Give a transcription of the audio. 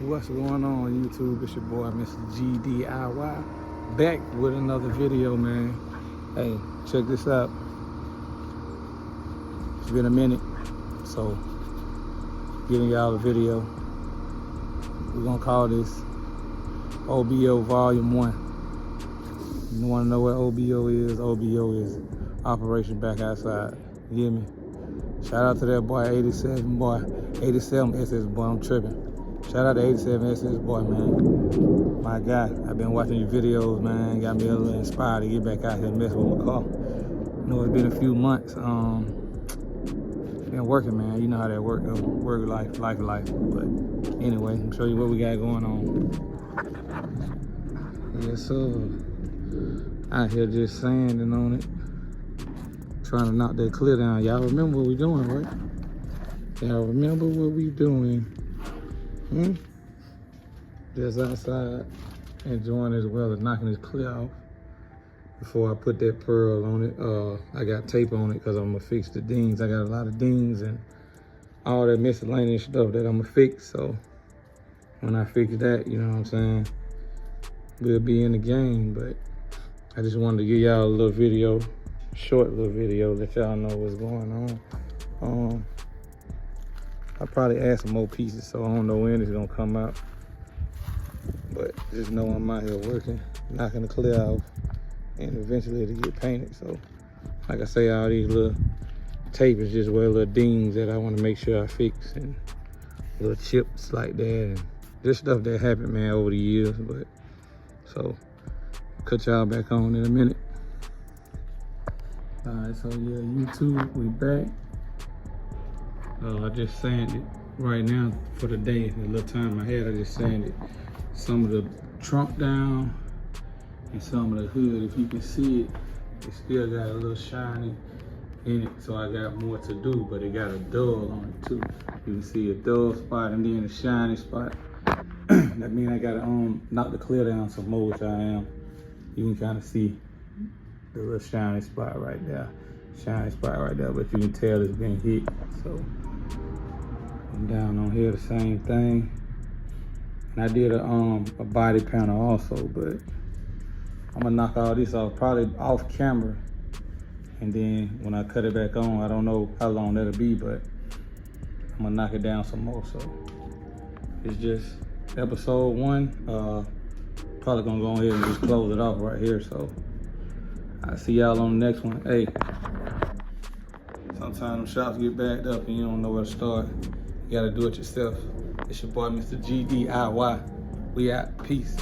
What's going on YouTube? It's your boy Mr. G.D.I.Y. back with another video, man. Hey, check this out. It's been a minute, so giving y'all a video. We're gonna call this OBO Volume 1. You wanna know what OBO is? OBO is Operation Back Outside. You hear me? Shout out to that boy 87 boy, 87 SS boy, I'm tripping. Shout out to 87 SS boy, man. My guy, I've been watching your videos, man. Got me a little inspired to get back out here and mess with my car. You know, it's been a few months. Been working, man. You know how that work goes. Work life. But anyway, I'm show you what we got going on. Yes, sir. Out here just sanding on it. Trying to knock that clear down. Y'all remember what we doing, right? Y'all remember what we doing? Just outside enjoying this weather, knocking this clear off before I put that pearl on it. I got tape on it because I'm gonna fix the dings. I got a lot of dings and all that miscellaneous stuff that I'm gonna fix. So when I fix that, you know what I'm saying, we'll be in the game. But I just wanted to give y'all a little video, short little video, let y'all know what's going on. I'll probably add some more pieces, so I don't know when it's gonna come out. But just know I'm out here working, knocking the clear off, and eventually it'll get painted. So, like I say, all these little tape is just where little dings that I wanna make sure I fix, and little chips like that, and just stuff that happened, man, over the years. But, so, cut y'all back on in a minute. All right, so yeah, YouTube, we back. I just sanded right now for the day. The little time I had, I just sanded some of the trunk down and some of the hood. If you can see it, it still got a little shiny in it, so I got more to do, but it got a dull on it too. You can see a dull spot and then a shiny spot. That means I gotta knock the clear down some more, which I am. You can kind of see the little shiny spot right there. Shiny spot right there, but you can tell it's been hit. So I'm down on here, the same thing. And I did a body panel also, but I'm gonna knock all this off, probably off camera. And then when I cut it back on, I don't know how long that'll be, but I'm gonna knock it down some more. So it's just episode 1. Probably gonna go ahead and just close it off right here. So I'll see y'all on the next one. Hey, sometimes them shops get backed up and you don't know where to start. You gotta do it yourself. It's your boy, Mr. G.D.I.Y. We out. Peace.